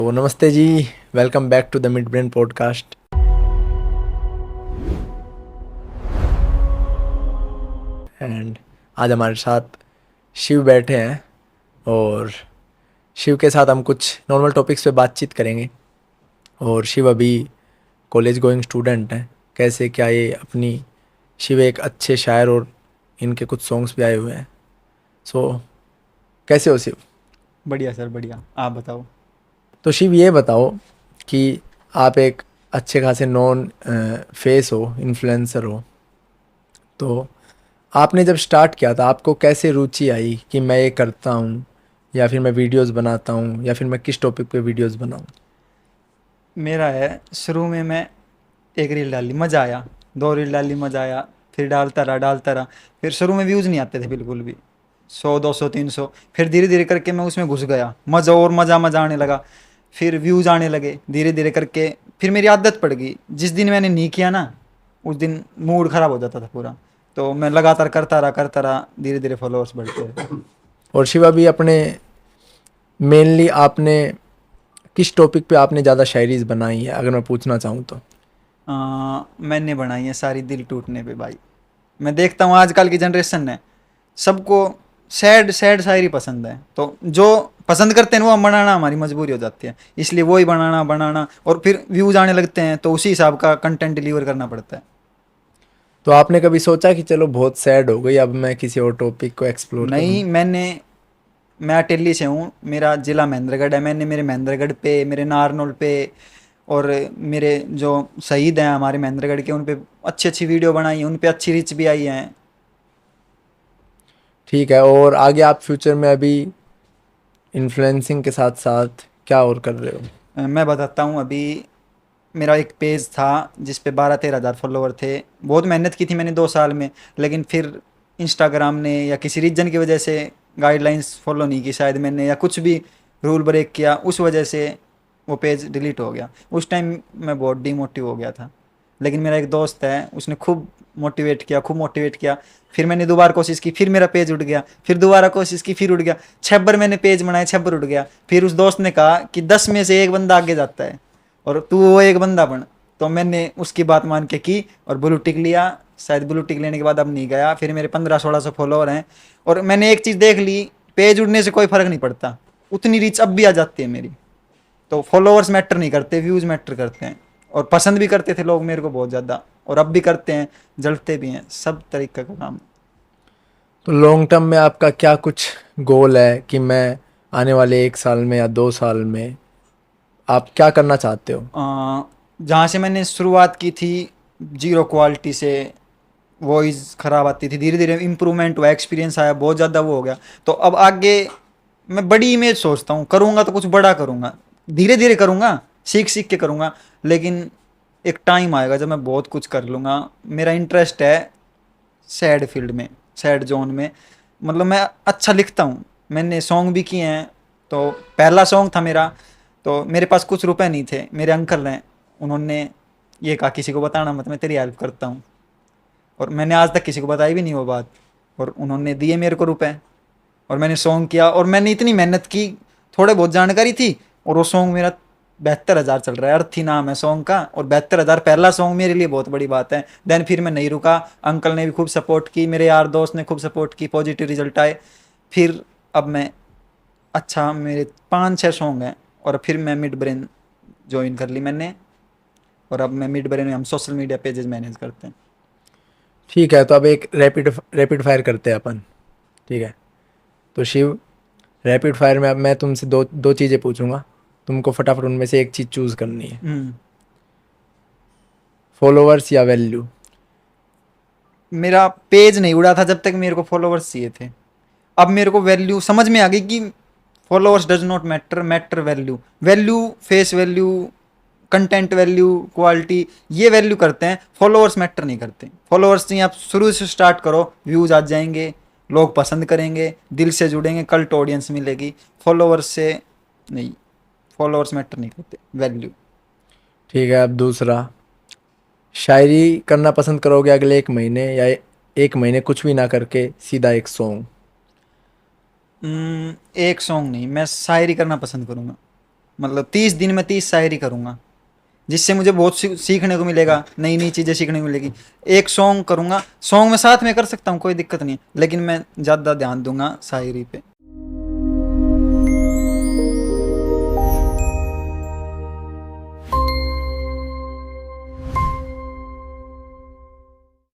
तो नमस्ते जी, welcome back to the mid brain podcast. And आज हमारे साथ शिव बैठे हैं और शिव के साथ हम कुछ नॉर्मल टॉपिक्स पे बातचीत करेंगे। और शिव अभी कॉलेज गोइंग स्टूडेंट हैं, कैसे क्या ये अपनी शिव एक अच्छे शायर और इनके कुछ सॉन्ग्स भी आए हुए हैं। सो कैसे हो शिव? बढ़िया सर, बढ़िया। आप बताओ। तो शिव ये बताओ कि आप एक अच्छे खासे नॉन फेस हो, इन्फ्लुएंसर हो, तो आपने जब स्टार्ट किया था आपको कैसे रुचि आई कि मैं ये करता हूँ या फिर मैं वीडियोस बनाता हूँ या फिर मैं किस टॉपिक पे वीडियोस बनाऊँ? मेरा है, शुरू में मैं एक रील डाली, मज़ा आया। दो रील डाली, मज़ा आया। फिर डालता रहा। फिर शुरू में व्यूज़ नहीं आते थे बिल्कुल भी। 100, 200, 300। फिर धीरे धीरे करके मैं उसमें घुस गया, मज़ा और मज़ा आने लगा। फिर व्यूज़ आने लगे धीरे धीरे करके। फिर मेरी आदत पड़ गई, जिस दिन मैंने नहीं किया ना, उस दिन मूड ख़राब हो जाता था पूरा। तो मैं लगातार करता रहा, धीरे धीरे फॉलोअर्स बढ़ते रहे। और शिवा भी अपने मेनली आपने किस टॉपिक पे आपने ज़्यादा शायरीज बनाई है, अगर मैं पूछना चाहूँ तो? मैंने बनाई है सारी दिल टूटने पे भाई। मैं देखता हूँ आजकल की जनरेशन है, सबको सैड सैड शायरी पसंद है। तो जो पसंद करते हैं वो हम बनाना हमारी मजबूरी हो जाती है, इसलिए वही बनाना बनाना और फिर व्यूज आने लगते हैं तो उसी हिसाब का कंटेंट डिलीवर करना पड़ता है। तो आपने कभी सोचा कि चलो बहुत सैड हो गई, अब मैं किसी और टॉपिक को एक्सप्लोर करूँ? नहीं, मैं अटेली से हूँ, मेरा ज़िला महेंद्रगढ़ है। मैंने मेरे महेंद्रगढ़ पे, मेरे नारनौल पे और मेरे जो शहीद हैं हमारे महेंद्रगढ़ के, उन पे अच्छी अच्छी वीडियो बनाई है, उन पे अच्छी रीच भी आई है। ठीक है, और आगे आप फ्यूचर में अभी इन्फ्लुएंसिंग के साथ साथ क्या और कर रहे हो? मैं बताता हूँ। अभी मेरा एक पेज था जिस पे 12-13 हज़ार फॉलोवर थे। बहुत मेहनत की थी मैंने 2 साल में, लेकिन फिर इंस्टाग्राम ने या किसी रीजन की वजह से गाइडलाइंस फॉलो नहीं की शायद मैंने, या कुछ भी रूल ब्रेक किया, उस वजह से वो पेज डिलीट हो गया। उस टाइम मैं बहुत डिमोटिव हो गया था। लेकिन मेरा एक दोस्त है, उसने खूब मोटिवेट किया। फिर मैंने दोबारा कोशिश की, फिर मेरा पेज उठ गया। फिर दोबारा कोशिश की, फिर उठ गया। 6 बार मैंने पेज बनाए, 6 बार उठ गया। फिर उस दोस्त ने कहा कि 10 में से 1 बंदा आगे जाता है और तू वो एक बंदा बन। तो मैंने उसकी बात मान के की और ब्लू टिक लिया। शायद ब्लू टिक लेने के बाद अब नहीं गया। फिर मेरे 1500-1600 फॉलोअर हैं। और मैंने एक चीज़ देख ली, पेज उड़ने से कोई फ़र्क नहीं पड़ता, उतनी रीच अब भी आ जाती है मेरी। तो फॉलोअर्स मैटर नहीं करते, व्यूज़ मैटर करते हैं। और पसंद भी करते थे लोग मेरे को बहुत ज़्यादा, और अब भी करते हैं, जलते भी हैं, सब तरीके का काम। तो लॉन्ग टर्म में आपका क्या कुछ गोल है कि मैं आने वाले 1 साल में या 2 साल में आप क्या करना चाहते हो? जहाँ से मैंने शुरुआत की थी, जीरो क्वालिटी से, वॉइस ख़राब आती थी, धीरे धीरे इम्प्रूवमेंट हुआ, एक्सपीरियंस आया, बहुत ज़्यादा वो हो गया। तो अब आगे मैं बड़ी इमेज सोचता हूँ, करूँगा तो कुछ बड़ा करूँगा, धीरे धीरे करूँगा, सीख सीख के करूँगा। लेकिन एक टाइम आएगा जब मैं बहुत कुछ कर लूँगा। मेरा इंटरेस्ट है सैड फील्ड में, सैड जोन में। मतलब मैं अच्छा लिखता हूँ, मैंने सॉन्ग भी किए हैं। तो पहला सॉन्ग था मेरा, तो मेरे पास कुछ रुपए नहीं थे। मेरे अंकल हैं, उन्होंने ये कहा किसी को बताना मत, मैं तेरी हेल्प करता हूँ। और मैंने आज तक किसी को बताई भी नहीं वो बात। और उन्होंने दिए मेरे को रुपए, और मैंने सॉन्ग किया, और मैंने इतनी मेहनत की, थोड़े बहुत जानकारी थी। और वो सॉन्ग मेरा 72 हज़ार चल रहा है, अर्थी नाम है सॉन्ग का। और 72 हज़ार पहला सॉन्ग मेरे लिए बहुत बड़ी बात है। देन फिर मैं नहीं रुका, अंकल ने भी खूब सपोर्ट की, मेरे यार दोस्त ने खूब सपोर्ट की, पॉजिटिव रिजल्ट आए। फिर अब मैं, अच्छा मेरे 5-6 सॉन्ग हैं, और फिर मैं मिड ब्रेन ज्वाइन कर ली मैंने। और अब मैं मिड ब्रेन में हम सोशल मीडिया पेजेस मैनेज करते हैं। ठीक है, तो अब एक रैपिड रैपिड फायर करते हैं अपन। ठीक है, तो शिव, रैपिड फायर में अब मैं तुमसे दो दो चीज़ें पूछूंगा, तुमको फटाफट उनमें से एक चीज़ चूज़ करनी है। हम्म। फॉलोअर्स या वैल्यू? मेरा पेज नहीं उड़ा था जब तक मेरे को फॉलोअर्स चाहिए थे। अब मेरे को वैल्यू समझ में आ गई कि followers does not matter, matter value. Value, face value, content value, quality, ये वैल्यू करते हैं, फॉलोअर्स मैटर नहीं करते। फॉलोअर्स चाहिए, आप शुरू से स्टार्ट करो, व्यूज आ जाएंगे, लोग पसंद करेंगे, दिल से जुड़ेंगे, कल्ट ऑडियंस मिलेगी। फॉलोअर्स से नहीं, फॉलोअर्स मैटर नहीं करते, वैल्यू। ठीक है, अब दूसरा, शायरी करना पसंद करोगे अगले 1 महीने या 1 महीने कुछ भी ना करके सीधा एक सॉन्ग? एक सॉन्ग नहीं, मैं शायरी करना पसंद करूँगा। मतलब 30 दिन में 30 शायरी करूँगा, जिससे मुझे बहुत सीखने को मिलेगा, नई नई चीज़ें सीखने को मिलेगी। एक सॉन्ग करूँगा, सॉन्ग में साथ में कर सकता हूँ, कोई दिक्कत नहीं है, लेकिन मैं ज़्यादा ध्यान दूंगा शायरी पे।